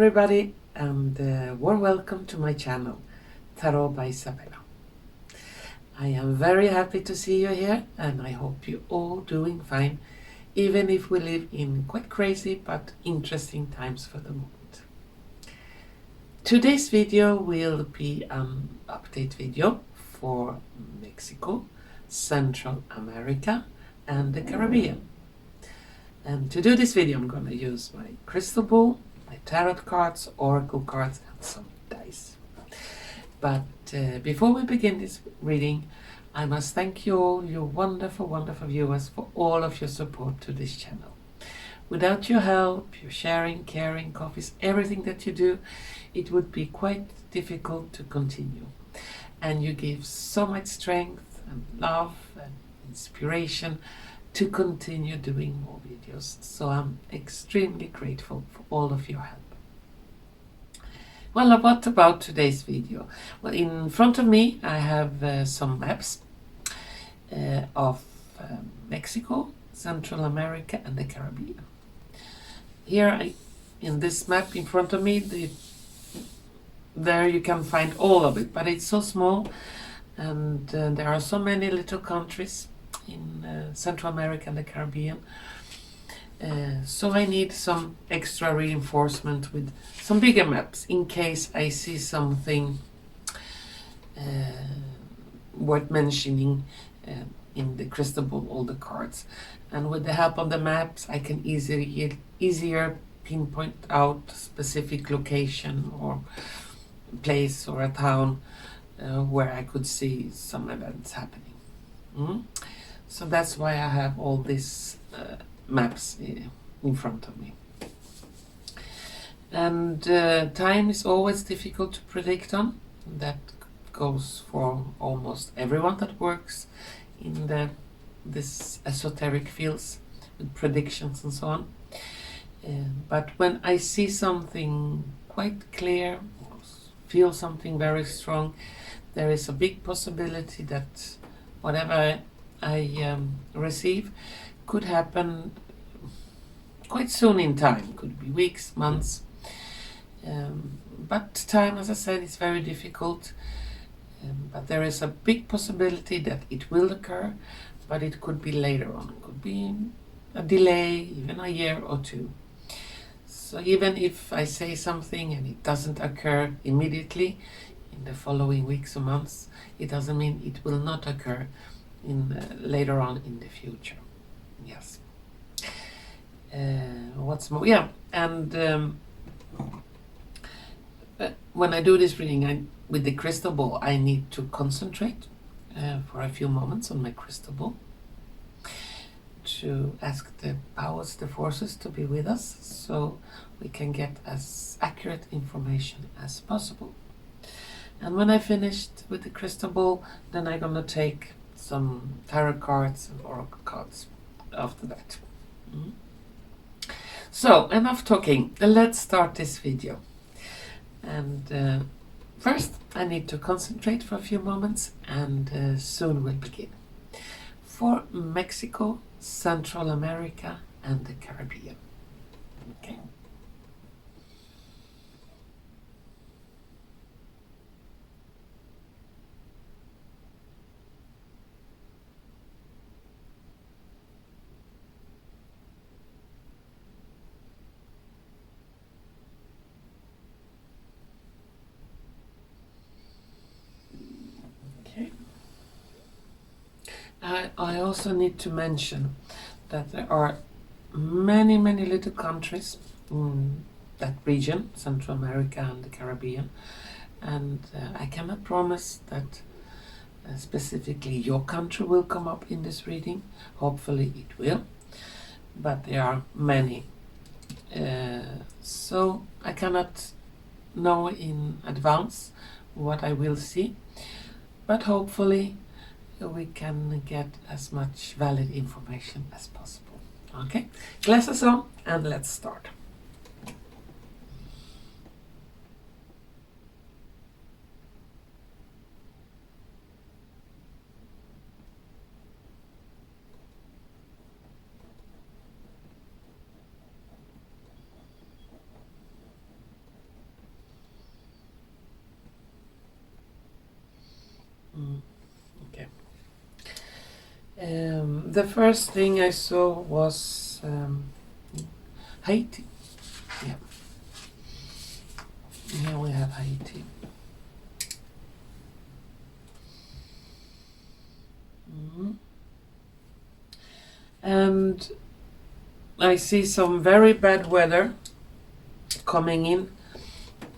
everybody, and warm welcome to my channel, Tarot by Izabela. I am very happy to see you here, and I hope you're all doing fine, even if we live in quite crazy but interesting times for the moment. Today's video will be an update video for Mexico, Central America, and the Caribbean. And to do this video, I'm going to use my crystal ball, my tarot cards, oracle cards, and some dice. But before we begin this reading, I must thank you all, you wonderful, wonderful viewers, for all of your support to this channel. Without your help, your sharing, caring, coffees, everything that you do, it would be quite difficult to continue. And you give so much strength and love and inspiration to continue doing more videos. So I'm extremely grateful for all of your help. Well, what about today's video? Well, in front of me I have some maps of Mexico, Central America, and the Caribbean. Here in this map in front of me, there you can find all of it, but it's so small, and there are so many little countries in Central America and the Caribbean. So I need some extra reinforcement with some bigger maps in case I see something worth mentioning in the crystal ball, all the cards. And with the help of the maps, I can easier pinpoint out specific location or place or a town where I could see some events happening. So that's why I have all these maps in front of me. And time is always difficult to predict on. That goes for almost everyone that works in this esoteric fields with predictions and so on. But when I see something quite clear, or feel something very strong, there is a big possibility that whatever I receive could happen quite soon in time. Could be weeks, months. But time, as I said, is very difficult. But there is a big possibility that it will occur, but it could be later on. It could be a delay, even a year or two. So even if I say something and it doesn't occur immediately in the following weeks or months, it doesn't mean it will not occur later on in the future. Yes. What's more? Yeah, and when I do this reading with the crystal ball, I need to concentrate for a few moments on my crystal ball to ask the powers, the forces, to be with us so we can get as accurate information as possible. And when I finished with the crystal ball, then I'm gonna take some tarot cards and oracle cards after that. So enough talking, let's start this video. And first I need to concentrate for a few moments, and soon we'll begin. For Mexico, Central America, and the Caribbean. Okay. I also need to mention that there are many, many little countries in that region, Central America and the Caribbean, and I cannot promise that specifically your country will come up in this reading. Hopefully it will, but there are many. So I cannot know in advance what I will see, but hopefully we can get as much valid information as possible. Okay, glasses on and let's start. The first thing I saw was Haiti. Yeah. Here we have Haiti. And I see some very bad weather coming in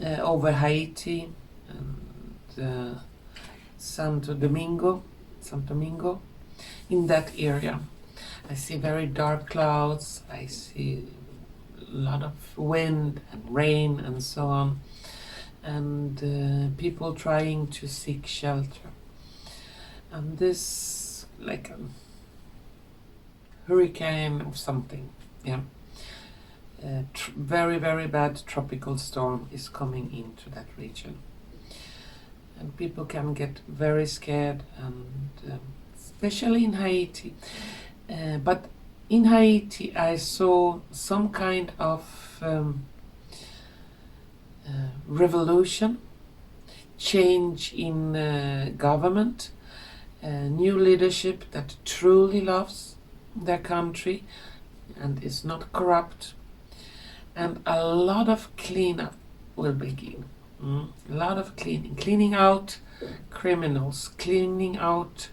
over Haiti and Santo Domingo, in that area. I see very dark clouds, I see a lot of wind and rain and so on, and people trying to seek shelter. And this, like a hurricane or something, yeah. Very, very bad tropical storm is coming into that region. And people can get very scared, and especially in Haiti. But in Haiti, I saw some kind of revolution, change in government, new leadership that truly loves their country and is not corrupt, and a lot of cleanup will begin. A lot of cleaning out criminals, cleaning out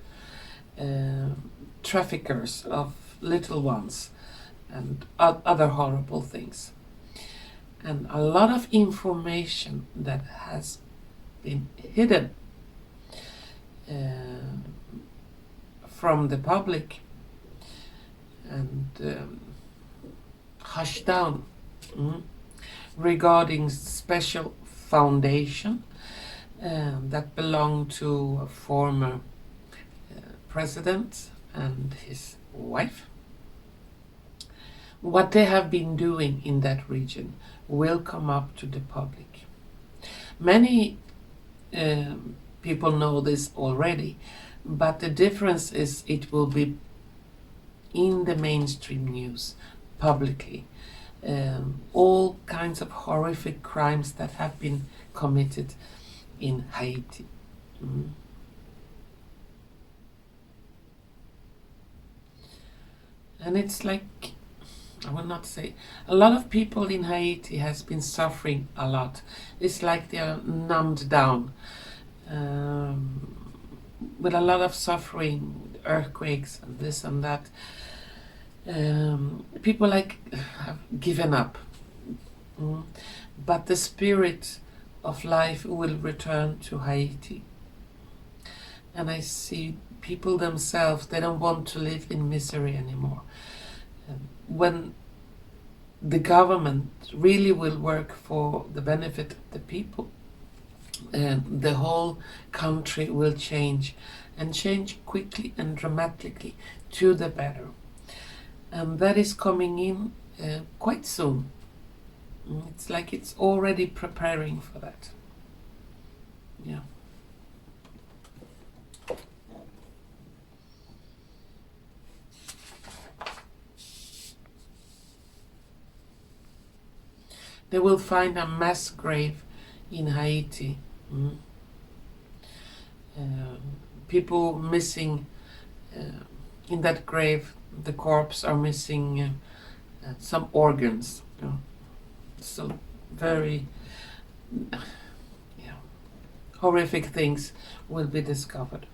traffickers of little ones and other horrible things. And a lot of information that has been hidden from the public and hushed down regarding special foundation that belonged to a former president and his wife. What they have been doing in that region will come up to the public. Many people know this already, but the difference is it will be in the mainstream news publicly. All kinds of horrific crimes that have been committed in Haiti. And it's like, I will not say, a lot of people in Haiti has been suffering a lot. It's like they are numbed down with a lot of suffering, earthquakes and this and that. People have given up, but the spirit of life will return to Haiti. And I see people themselves, they don't want to live in misery anymore. When the government really will work for the benefit of the people, the whole country will change, and change quickly and dramatically to the better. And that is coming in quite soon. It's like it's already preparing for that. Yeah. They will find a mass grave in Haiti. People missing in that grave. The corpse are missing some organs. So very horrific things will be discovered.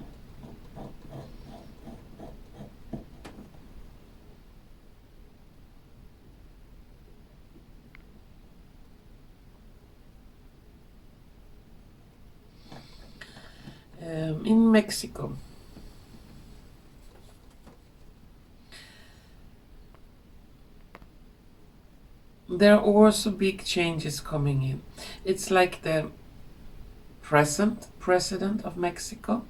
In Mexico, there are also big changes coming in. It's like the present president of Mexico.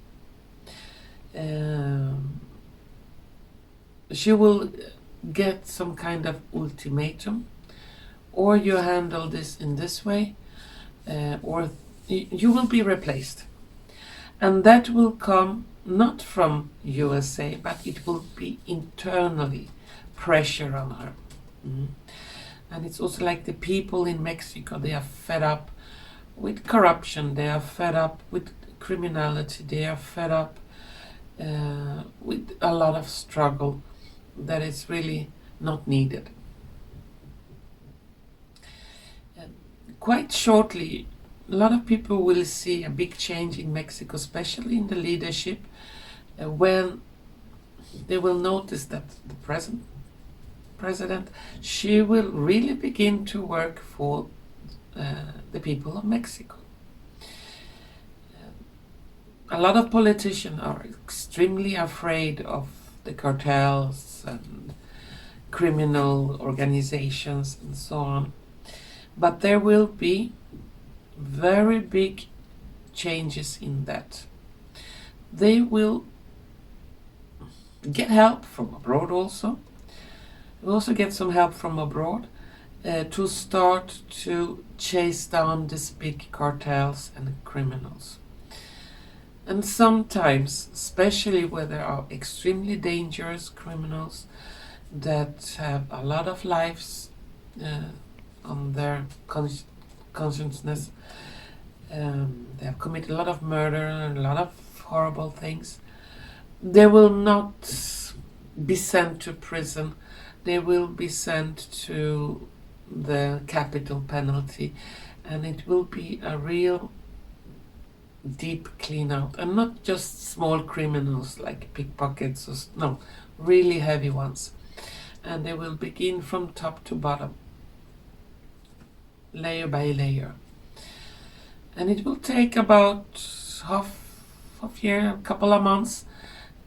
She will get some kind of ultimatum, or you handle this in this way, or you will be replaced. And that will come not from USA, but it will be internally pressure on her. And it's also like the people in Mexico, they are fed up with corruption, they are fed up with criminality, they are fed up with a lot of struggle that is really not needed. Quite shortly, a lot of people will see a big change in Mexico, especially in the leadership, when they will notice that the present president, she will really begin to work for the people of Mexico. A lot of politicians are extremely afraid of the cartels and criminal organizations and so on. But there will be very big changes in that. They will get help from abroad also. We also get some help from abroad to start to chase down these big cartels and criminals. And sometimes, especially where there are extremely dangerous criminals that have a lot of lives on their consciousness, they have committed a lot of murder and a lot of horrible things, they will not be sent to prison. They will be sent to the capital penalty, and it will be a real deep clean out, and not just small criminals like pickpockets or no, really heavy ones. And they will begin from top to bottom, layer by layer. And it will take about half year, a couple of months,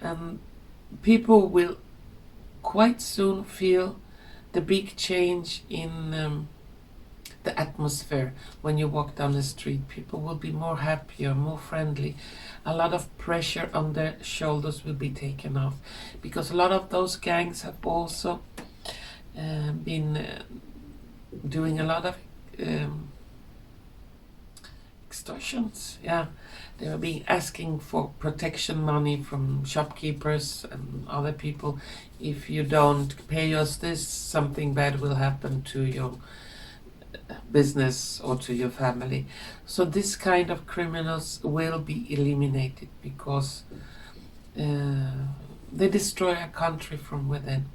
and people will quite soon feel the big change in the atmosphere. When you walk down the street, people will be more happier, more friendly. A lot of pressure on their shoulders will be taken off, because a lot of those gangs have also been doing a lot of extortions. Yeah, they were being asking for protection money from shopkeepers and other people. If you don't pay us this, something bad will happen to your business or to your family. So this kind of criminals will be eliminated, because they destroy a country from within.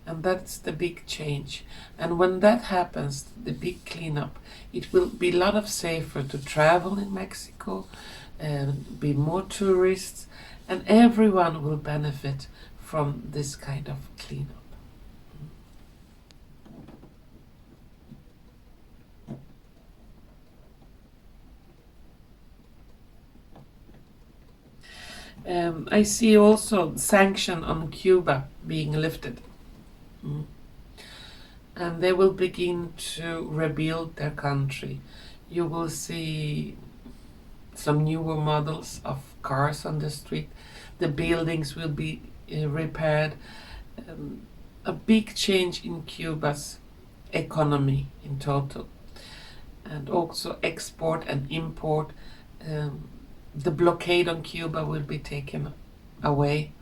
And that's the big change. And when that happens, the big cleanup, it will be a lot of safer to travel in Mexico, and be more tourists, and everyone will benefit from this kind of cleanup. I see also sanction on Cuba being lifted. And they will begin to rebuild their country. You will see some newer models of cars on the street. The buildings will be repaired. A big change in Cuba's economy in total. And also export and import. The blockade on Cuba will be taken away,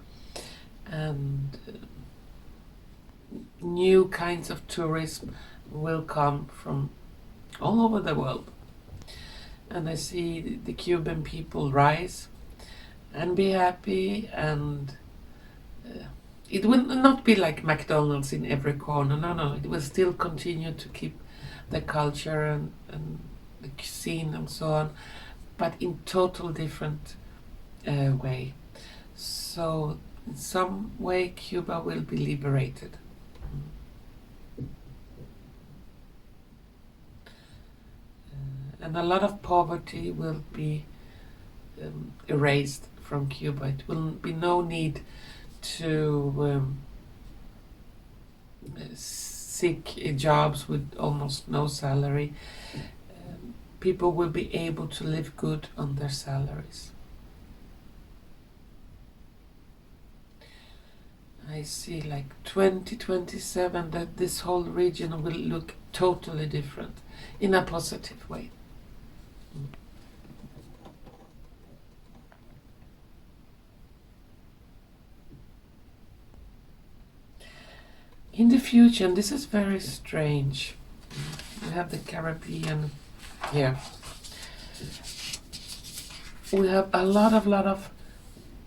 and new kinds of tourism will come from all over the world. And I see the Cuban people rise and be happy, and it will not be like McDonald's in every corner. No, it will still continue to keep the culture and the cuisine and so on, but in total different way. So in some way Cuba will be liberated. And a lot of poverty will be erased from Cuba. It will be no need to seek jobs with almost no salary. People will be able to live good on their salaries. I see like 2027 that this whole region will look totally different in a positive way. In the future, and this is very strange, we have the Caribbean here. We have a lot of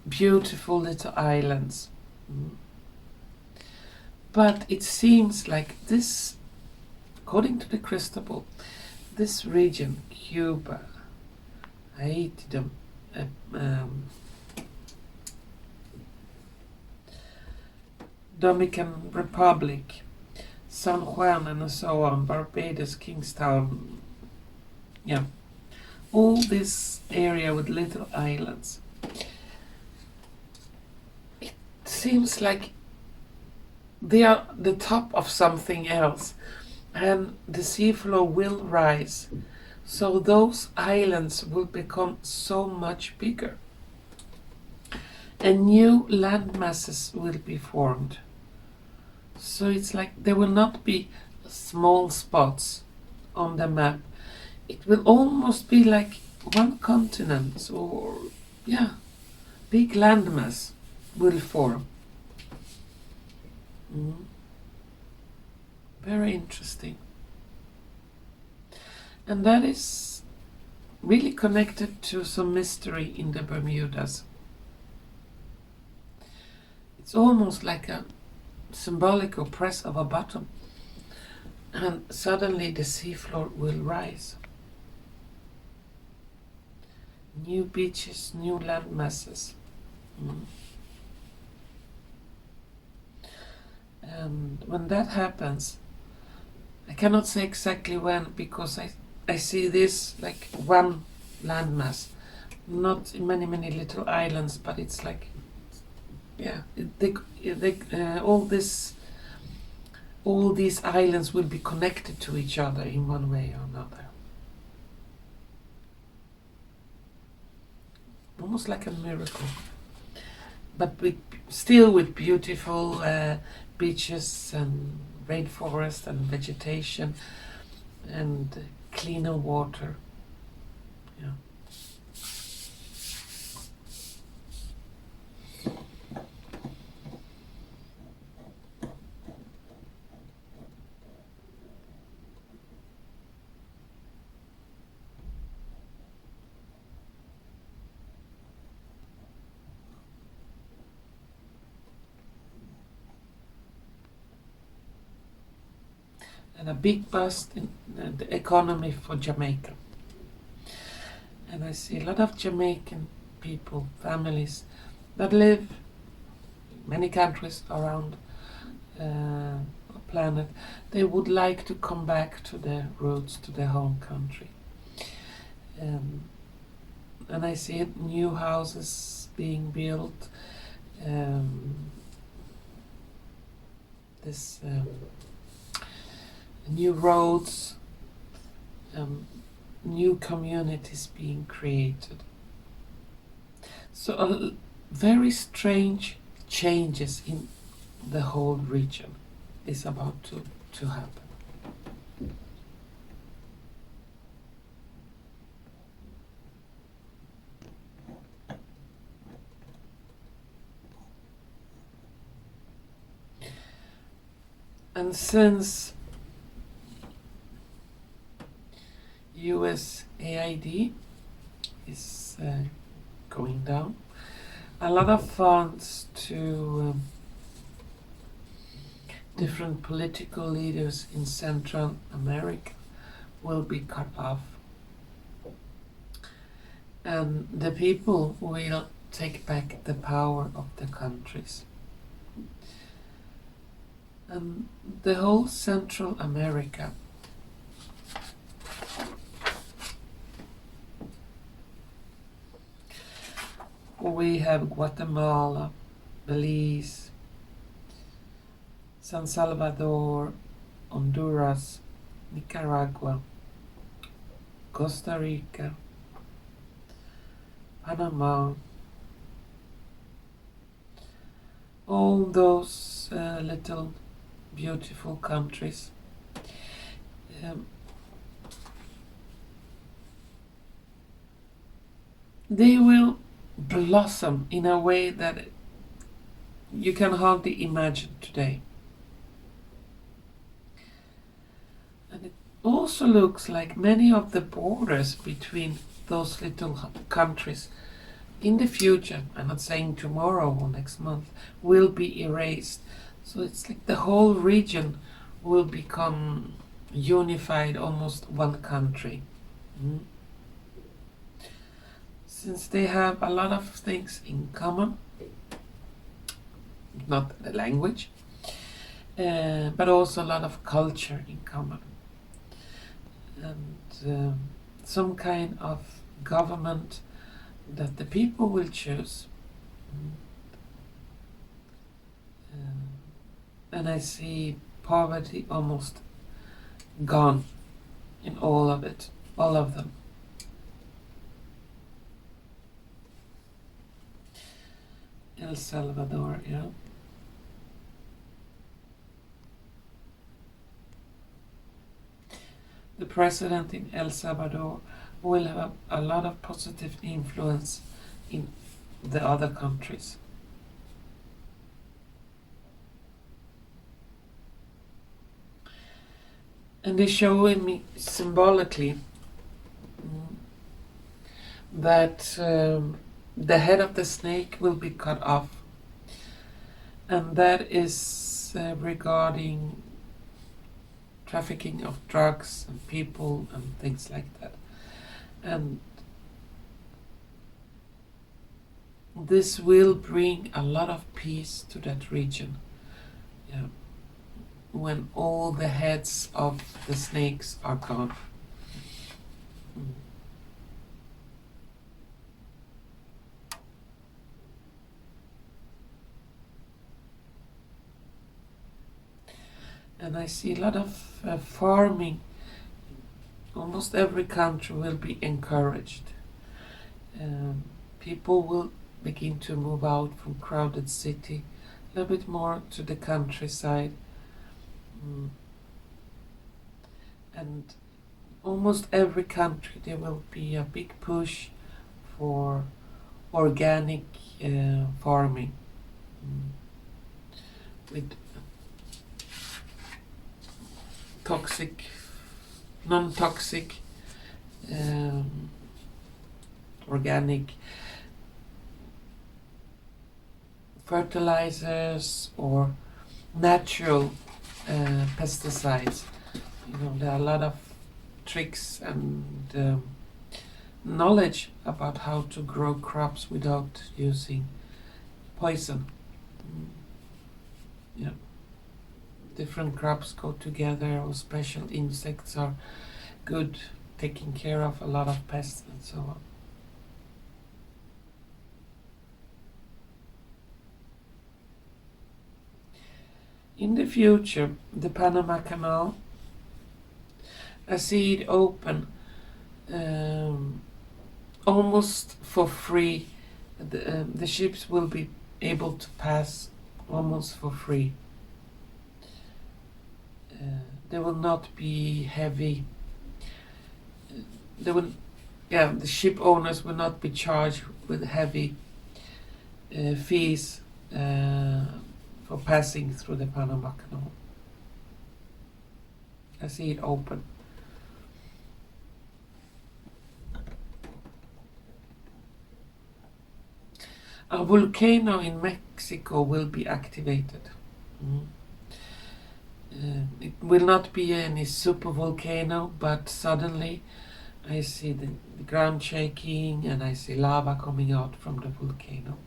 beautiful little islands. But it seems like this, according to the crystal ball, this region, Cuba, Haiti, Dominican Republic, San Juan and so on, Barbados, Kingstown, yeah, all this area with little islands. It seems like they are the top of something else, and the seafloor will rise, so those islands will become so much bigger, and new land masses will be formed. So it's like there will not be small spots on the map. It will almost be like one continent, or yeah, big landmass will form. Very interesting. And that is really connected to some mystery in the Bermudas. It's almost like a symbolic or press of a button, and suddenly the seafloor will rise. New beaches, new land masses. And when that happens, I cannot say exactly when, because I see this like one landmass, not many little islands, but it's like, yeah, all these islands will be connected to each other in one way or another. Almost like a miracle, but still with beautiful beaches and rainforest and vegetation and cleaner water. Yeah. And a big boost in the economy for Jamaica. And I see a lot of Jamaican people, families that live in many countries around the planet. They would like to come back to their roots, to their home country. And I see new houses being built. New roads, new communities being created. So very strange changes in the whole region is about to happen. And since USAID is going down, a lot of funds to different political leaders in Central America will be cut off, and the people will take back the power of the countries. And the whole Central America we have Guatemala, Belize, San Salvador, Honduras, Nicaragua, Costa Rica, Panama, all those little beautiful countries. They will blossom in a way that you can hardly imagine today. And it also looks like many of the borders between those little countries in the future, I'm not saying tomorrow or next month, will be erased. So it's like the whole region will become unified, almost one country. Mm. Since they have a lot of things in common, not the language, but also a lot of culture in common. And some kind of government that the people will choose. And I see poverty almost gone in all of it, all of them. El Salvador, yeah. The president in El Salvador will have a lot of positive influence in the other countries. And they're showing me symbolically that the head of the snake will be cut off. And that is regarding trafficking of drugs and people and things like that. And this will bring a lot of peace to that region. Yeah. When all the heads of the snakes are gone. And I see a lot of farming. Almost every country will be encouraged. People will begin to move out from crowded city, a little bit more to the countryside. And almost every country there will be a big push for organic farming with non-toxic organic fertilizers or natural pesticides. You know, there are a lot of tricks and knowledge about how to grow crops without using poison. Yeah. Different crops go together, or special insects are good, taking care of a lot of pests and so on. In the future, the Panama Canal, I see it open almost for free. The ships will be able to pass almost for free. There will not be heavy. The ship owners will not be charged with heavy fees for passing through the Panama Canal. I see it open. A volcano in Mexico will be activated. It will not be any super volcano, but suddenly I see the ground shaking and I see lava coming out from the volcano.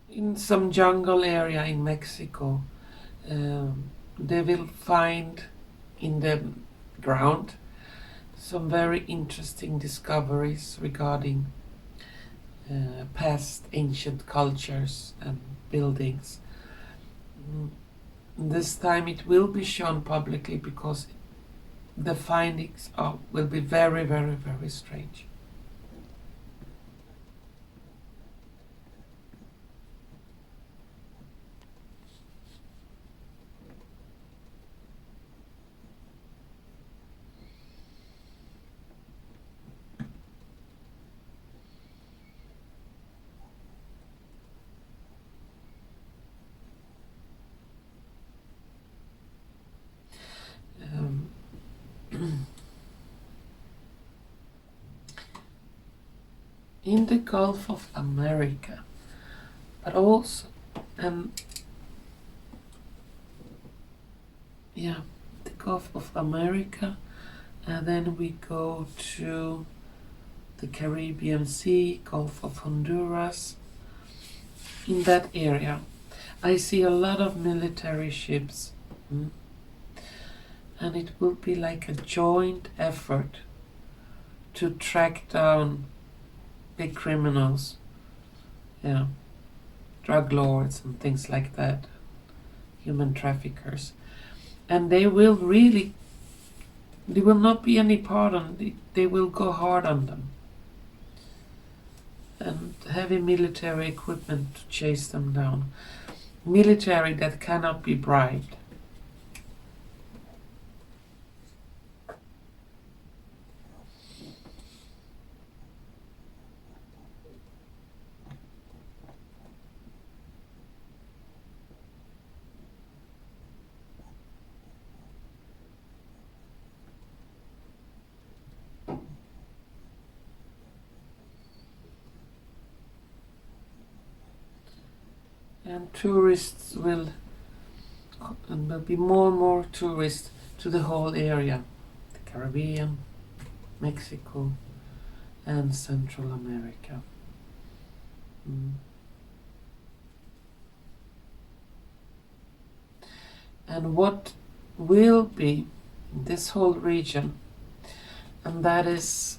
In some jungle area in Mexico, they will find in the ground some very interesting discoveries regarding past ancient cultures and buildings. This time it will be shown publicly because the findings will be very, very, very strange. in the Gulf of America, but also, yeah, the Gulf of America, and then we go to the Caribbean Sea, Gulf of Honduras. In that area, I see a lot of military ships, and it will be like a joint effort to track down big criminals, yeah, drug lords and things like that, human traffickers. And they will not be any pardon, they will go hard on them. And heavy military equipment to chase them down. Military that cannot be bribed. And tourists will be more and more tourists to the whole area, the Caribbean, Mexico, and Central America. And what will be this whole region, and that is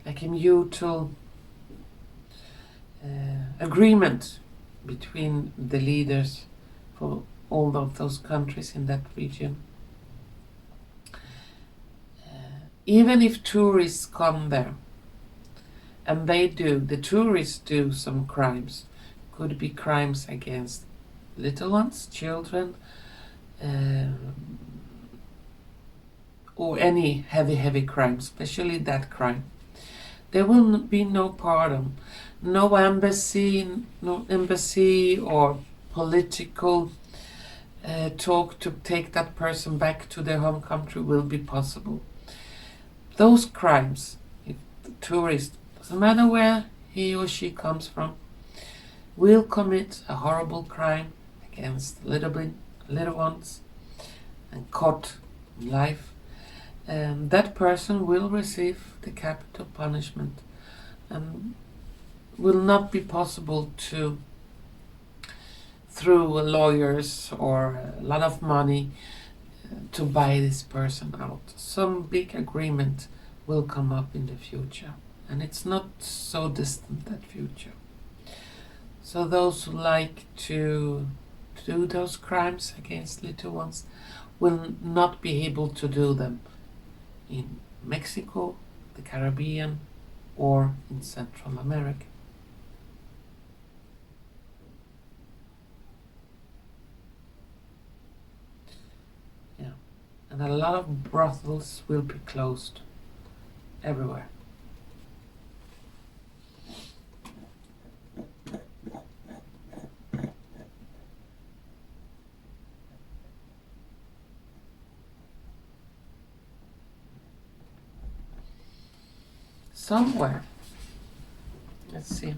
like a mutual agreement between the leaders for all of those countries in that region. Even if tourists come there, and the tourists do some crimes, could be crimes against little ones, children, or any heavy crime, especially that crime. There will be no pardon, no embassy or political talk to take that person back to their home country will be possible. Those crimes, if the tourist, doesn't matter where he or she comes from, will commit a horrible crime against little ones and caught in life, that person will receive the capital punishment, and will not be possible to, through lawyers or a lot of money, to buy this person out. Some big agreement will come up in the future, and it's not so distant, that future. So those who like to do those crimes against little ones will not be able to do them in Mexico, the Caribbean, or in Central America. Yeah, and a lot of brothels will be closed everywhere. Somewhere, let's see,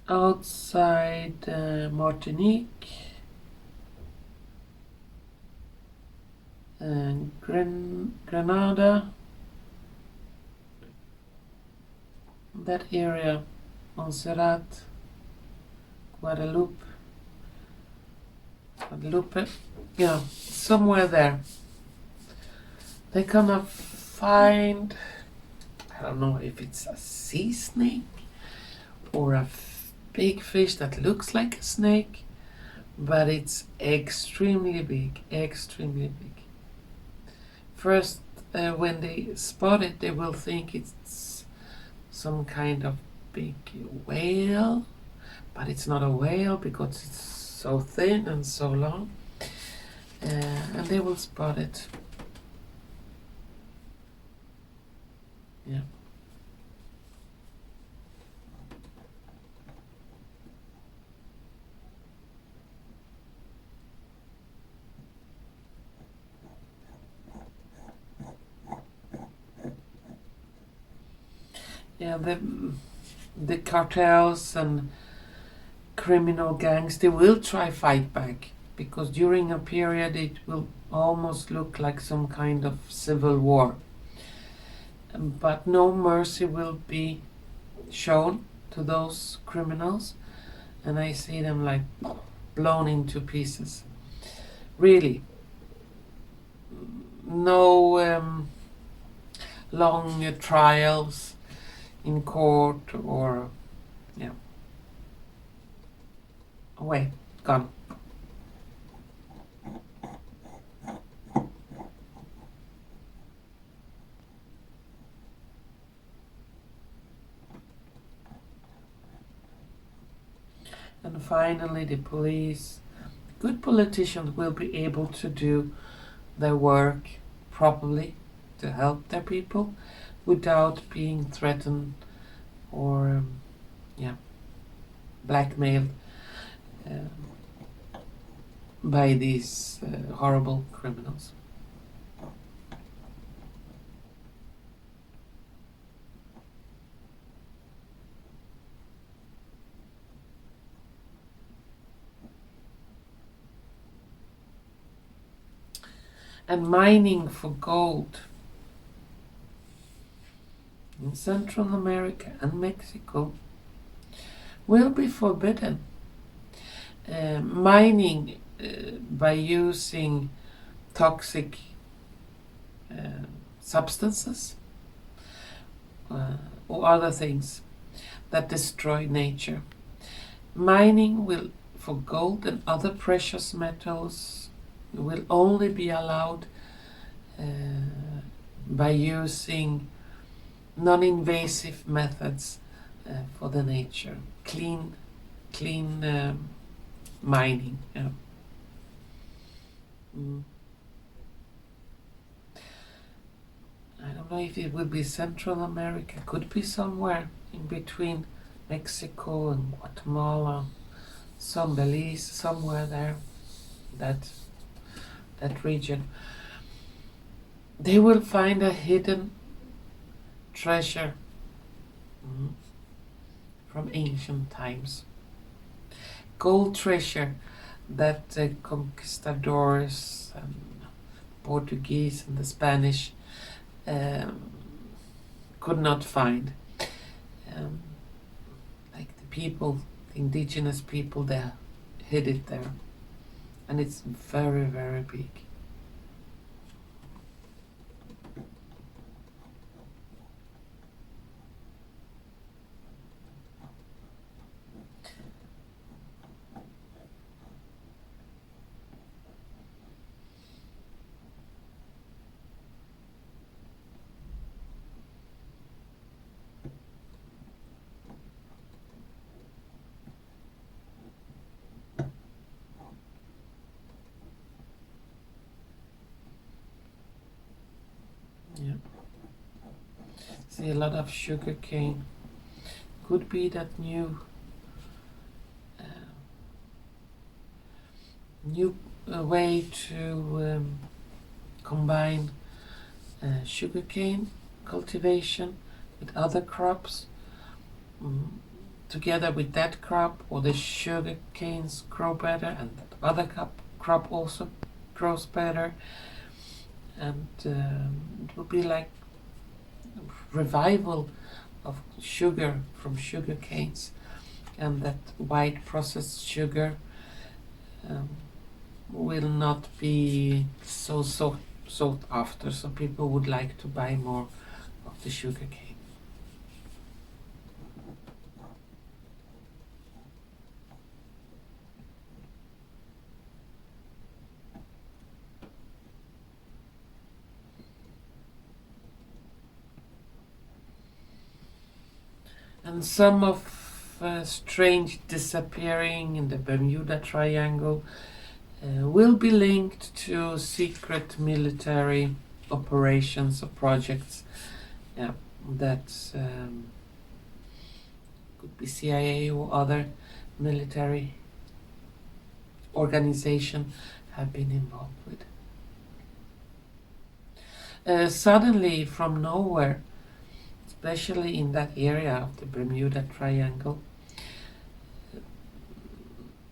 outside Martinique and Grenada, that area, Montserrat, Guadeloupe, yeah, somewhere there. They're gonna find, I don't know if it's a sea snake or a big fish that looks like a snake, but it's extremely big. First, when they spot it, they will think it's some kind of big whale, but it's not a whale because it's so thin and so long, and they will spot it. Yeah. yeah, the cartels and criminal gangs, they will try fight back, because during a period it will almost look like some kind of civil war. But no mercy will be shown to those criminals, and I see them like blown into pieces. Really, no long trials in court, or yeah, away, gone. And finally, the police, good politicians, will be able to do their work properly to help their people without being threatened or blackmailed by these horrible criminals. And mining for gold in Central America and Mexico will be forbidden. Mining by using toxic substances or other things that destroy nature. Mining will, for gold and other precious metals, will only be allowed by using non-invasive methods for the nature, clean mining. Yeah. I don't know if it will be Central America. Could be somewhere in between Mexico and Guatemala, some Belize, somewhere there, that region. They will find a hidden treasure from ancient times. Gold treasure that the conquistadors and Portuguese and the Spanish could not find. Like the people, the indigenous people, they hid it there. And it's very, very big. Yeah. See a lot of sugar cane. Could be that new way to combine sugarcane cultivation with other crops. Together with that crop, or the sugar canes grow better, and that other crop also grows better, and it will be like revival of sugar from sugar canes, and that white processed sugar will not be so sought after, so people would like to buy more of the sugar cane. And some of strange disappearing in the Bermuda Triangle will be linked to secret military operations or projects that could be CIA or other military organization have been involved with. Suddenly, from nowhere, especially in that area of the Bermuda Triangle,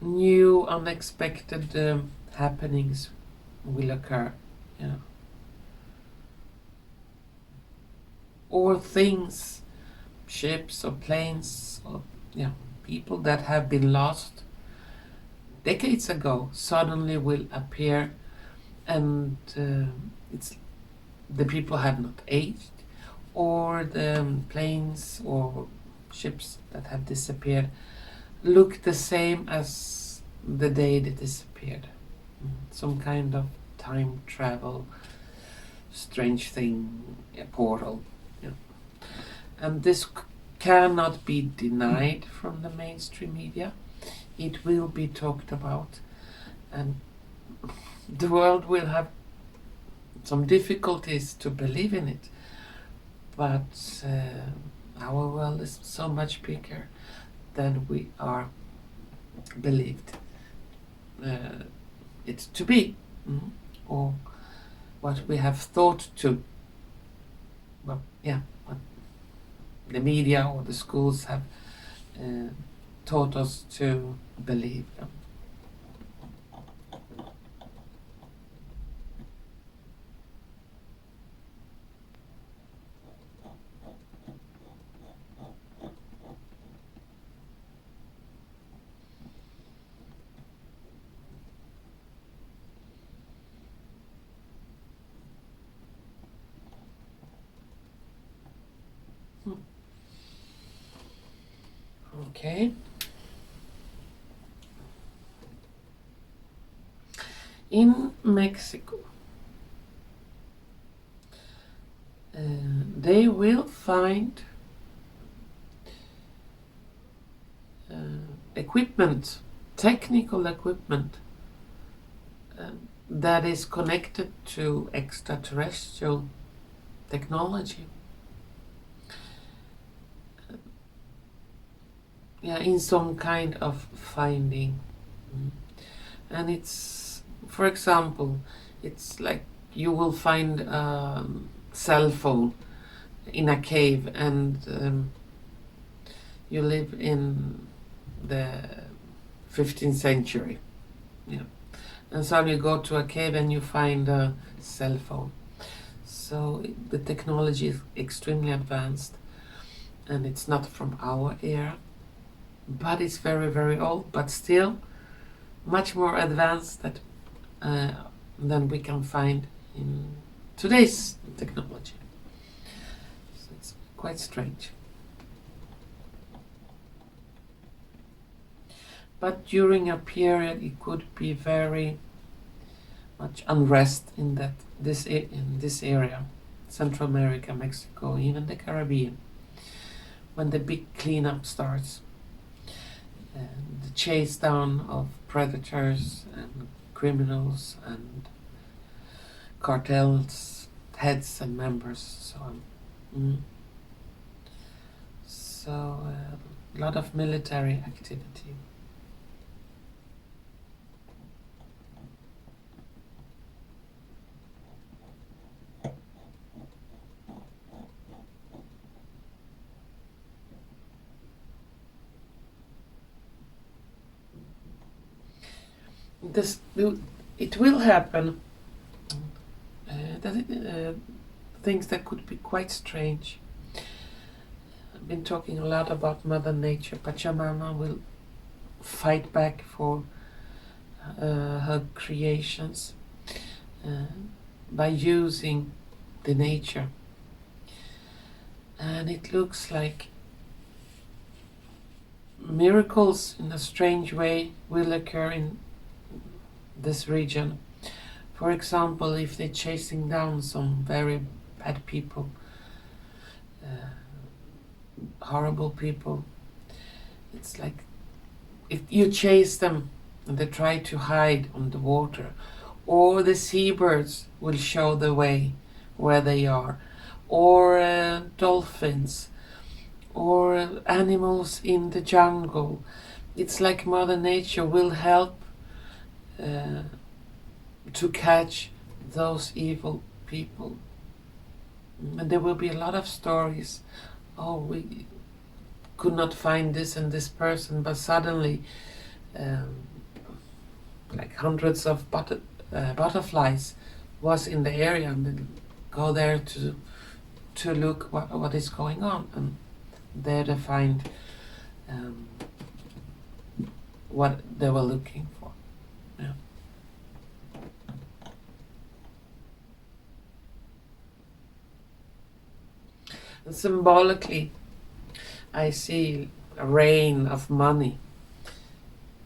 new unexpected happenings will occur, you know. Or things, ships or planes or people that have been lost decades ago suddenly will appear, and it's the people have not aged, or the planes or ships that have disappeared look the same as the day they disappeared. Some kind of time travel, strange thing, a portal. And this cannot be denied from the mainstream media. It will be talked about, and the world will have some difficulties to believe in it. But our world is so much bigger than we are believed it to be, or what we have thought to. Well, what the media or the schools have taught us to believe them. Okay. In Mexico, they will find equipment, technical equipment that is connected to extraterrestrial technology. In some kind of finding. And it's, for example, it's like you will find a cell phone in a cave, and you live in the 15th century. And so you go to a cave and you find a cell phone. So the technology is extremely advanced, and it's not from our era, but it's very, very old, but still much more advanced than we can find in today's technology. So it's quite strange. But during a period, it could be very much unrest in this area, Central America, Mexico, even the Caribbean, when the big cleanup starts. The chase down of predators and criminals and cartels, heads and members, so on. So a lot of military activity. It will happen. Things that could be quite strange. I've been talking a lot about Mother Nature. Pachamama will fight back for her creations by using the nature. And it looks like miracles in a strange way will occur in this region. For example, if they're chasing down some very bad people, horrible people, it's like if you chase them and they try to hide on the water, or the seabirds will show the way where they are, or dolphins, or animals in the jungle. It's like Mother Nature will help to catch those evil people. And there will be a lot of stories oh, we could not find this and this person, but suddenly like hundreds of butterflies was in the area, and then go there to look what is going on, and there to find what they were looking for. Yeah. And symbolically, I see a rain of money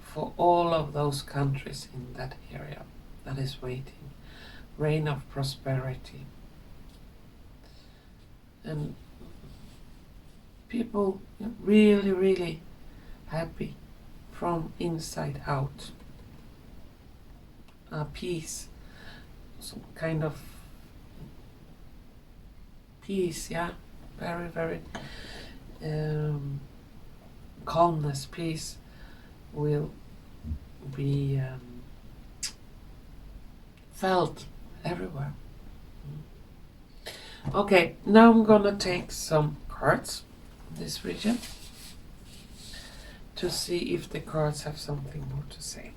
for all of those countries in that area that is waiting. Rain of prosperity. And people really, really happy from inside out. Peace. Some kind of peace, yeah. Very, very calmness, peace will be felt everywhere. Okay, now I'm gonna take some cards in this region to see if the cards have something more to say.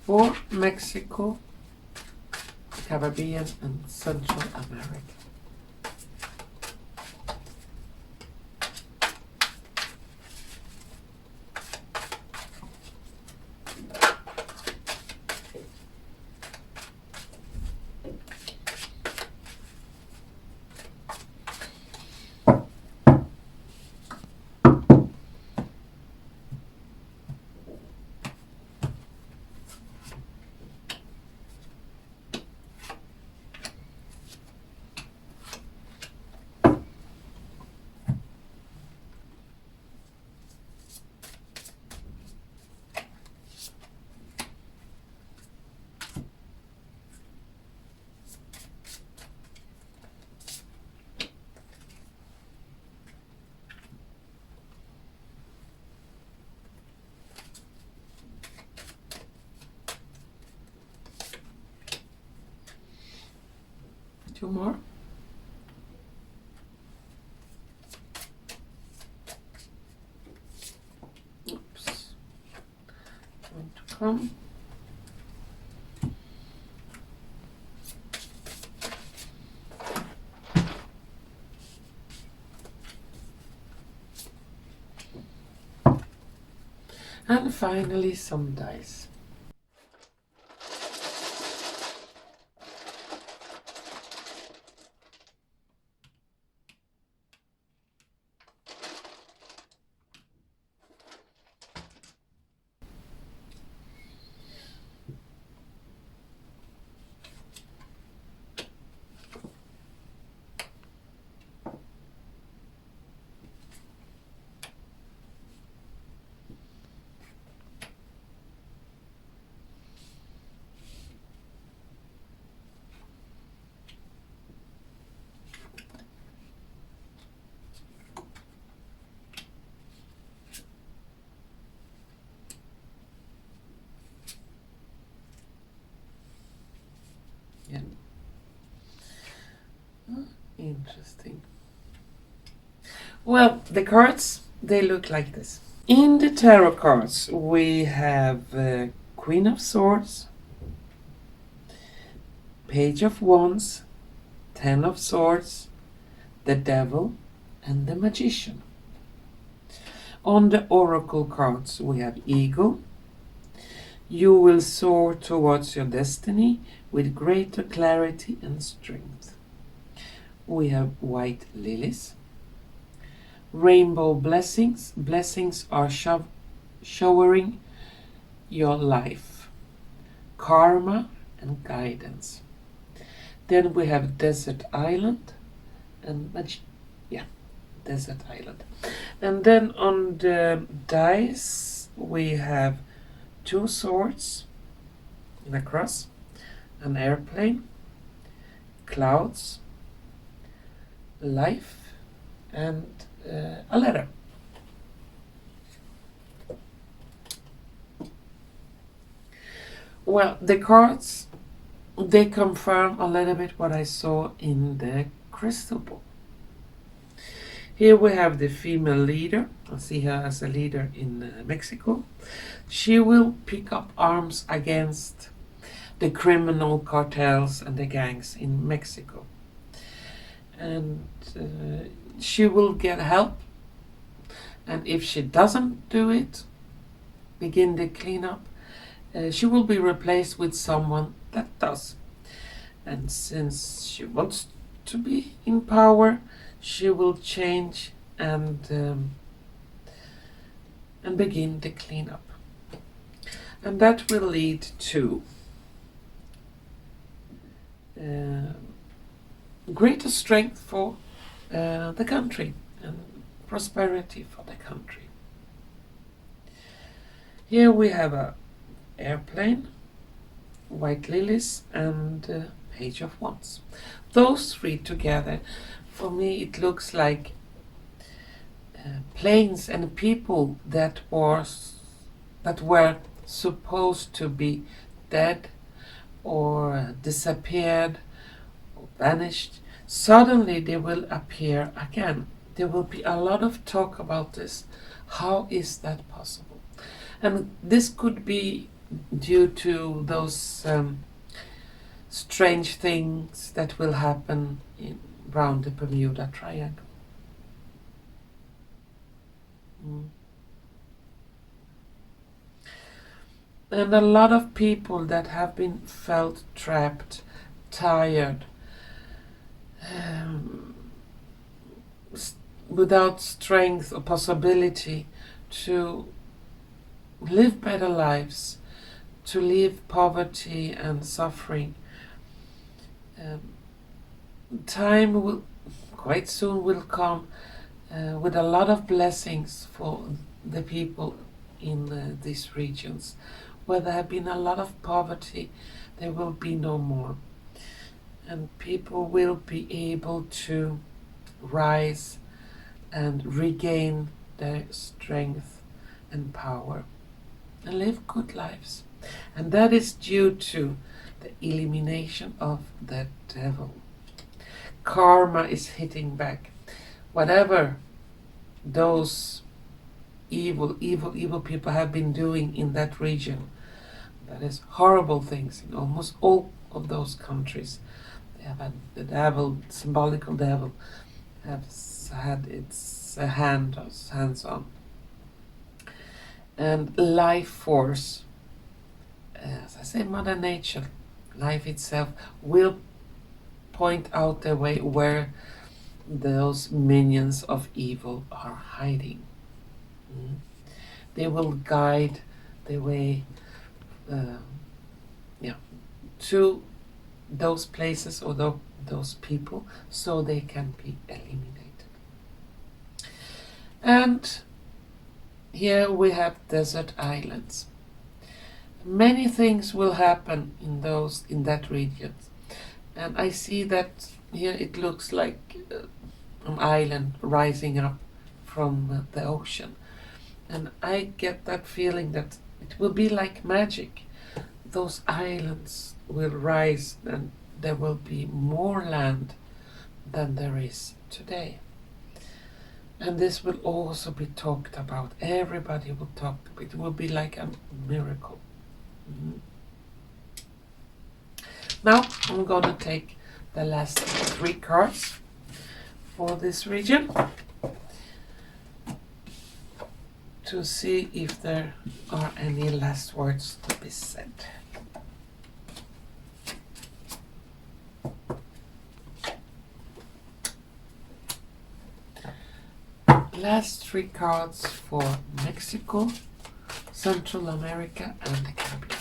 For Mexico, Caribbean, and Central America. Two more. Oops. Going to come. And finally some dice. Yeah. Interesting. Well, the cards, they look like this. In the tarot cards, we have Queen of Swords, Page of Wands, Ten of Swords, the Devil, and the Magician. On the Oracle cards, we have Eagle. You will soar towards your destiny with greater clarity and strength. We have White Lilies. Rainbow blessings. Blessings are showering your life. Karma and guidance. Then we have Desert Island and Desert Island. And then on the dice we have two swords in a cross, an airplane, clouds, life, and a letter. Well, the cards they confirm a little bit what I saw in the crystal ball. Here we have the female leader. I see her as a leader in Mexico. She will pick up arms against the criminal cartels and the gangs in Mexico. And she will get help. And if she doesn't do it, begin the cleanup, she will be replaced with someone that does. And since she wants to be in power, she will change and begin the cleanup. And that will lead to greater strength for the country and prosperity for the country. Here we have a airplane, white lilies, and Page of Wands. Those three together, for me, it looks like planes and people that were supposed to be dead or disappeared or vanished. Suddenly they will appear again. There will be a lot of talk about this. How is that possible? And this could be due to those strange things that will happen around the Bermuda Triangle. And a lot of people that have been felt trapped, tired, without strength or possibility to live better lives, to leave poverty and suffering. Time will quite soon will come with a lot of blessings for the people in these regions. Where there have been a lot of poverty, there will be no more. And people will be able to rise and regain their strength and power and live good lives. And that is due to the elimination of the devil. Karma is hitting back. Whatever those evil people have been doing in that region, that is horrible things in almost all of those countries. They have had the devil, symbolical devil, has had its hands on. And life force, as I say, Mother Nature, life itself, will point out the way where those minions of evil are hiding. They will guide the way to those places or those people so they can be eliminated. And here we have desert islands. Many things will happen in that region. And I see that here it looks like an island rising up from the ocean. And I get that feeling that it will be like magic. Those islands will rise and there will be more land than there is today. And this will also be talked about. Everybody will talk about it. It will be like a miracle. Now I'm going to take the last 3 cards for this region to see if there are any last words to be said. Last 3 cards for Mexico, Central America and the Caribbean.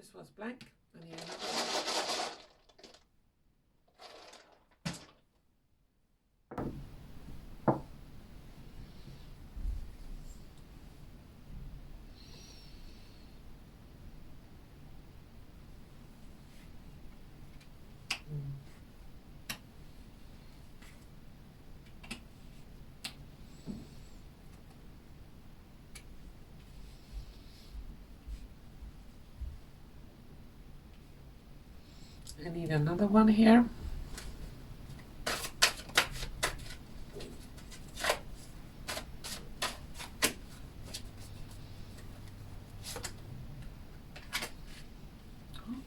this was blank. And here I need another one here.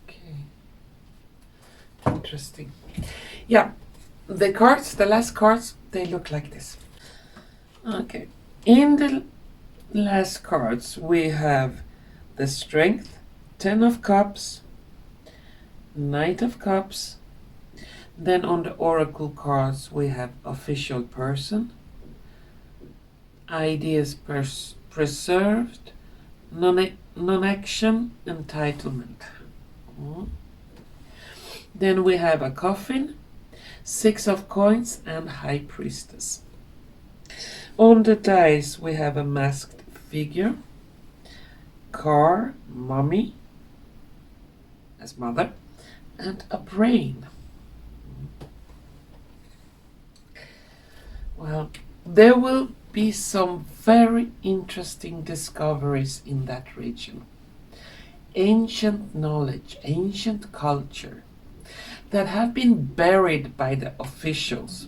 Okay. Interesting. Yeah, the cards, the last cards, they look like this. Okay. In the last cards, we have the Strength, 10 of Cups, Knight of Cups. Then on the Oracle cards we have Official Person, Ideas Preserved, Non-Action, Entitlement. Then we have a Coffin, 6 of Coins, and High Priestess. On the dice we have a Masked Figure, Car, Mummy as Mother, and a Brain. Well, there will be some very interesting discoveries in that region. Ancient knowledge, ancient culture that have been buried by the officials.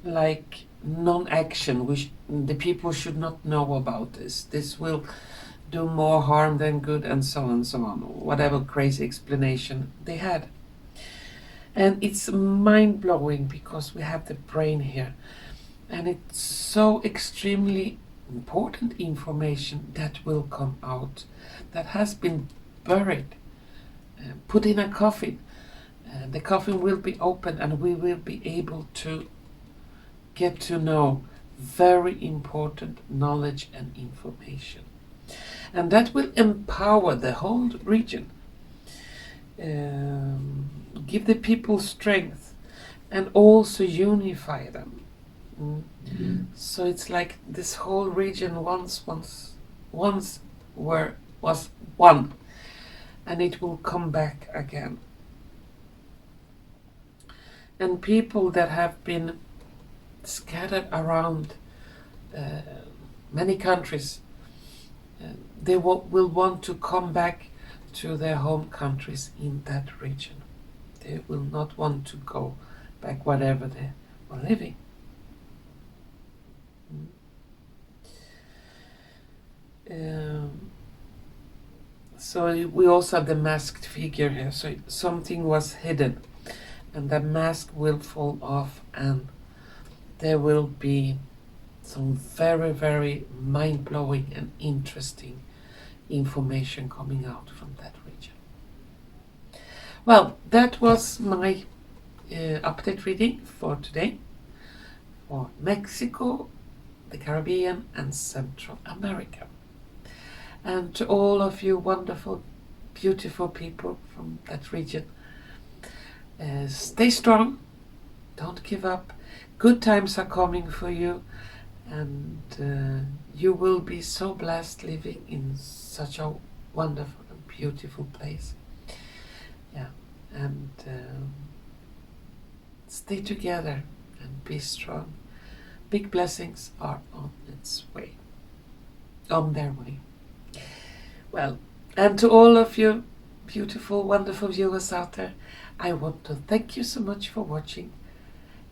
Like non-action, which the people should not know about this. This will do more harm than good, and so on and so on. Whatever crazy explanation they had. And it's mind-blowing because we have the brain here. And it's so extremely important information that will come out, that has been buried, put in a coffin. The coffin will be opened and we will be able to get to know very important knowledge and information. And that will empower the whole region, give the people strength, and also unify them. So it's like this whole region was one, and it will come back again. And people that have been scattered around many countries, they will want to come back to their home countries in that region. They will not want to go back wherever they were living. So we also have the masked figure here. So something was hidden, and the mask will fall off, and there will be some very, very mind-blowing and interesting information coming out from that region. Well, that was my update reading for today for Mexico, the Caribbean, and Central America. And to all of you wonderful, beautiful people from that region, stay strong, don't give up. Good times are coming for you, and you will be so blessed living in such a wonderful and beautiful place. Yeah, and stay together and be strong. Big blessings are on their way. Well, and to all of you beautiful, wonderful viewers out there, I want to thank you so much for watching.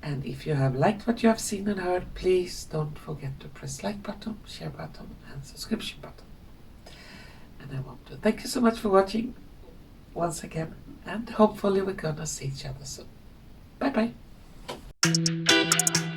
And if you have liked what you have seen and heard, please don't forget to press like button, share button, and subscription button. And I want to thank you so much for watching once again, and hopefully we're gonna see each other soon. Bye bye.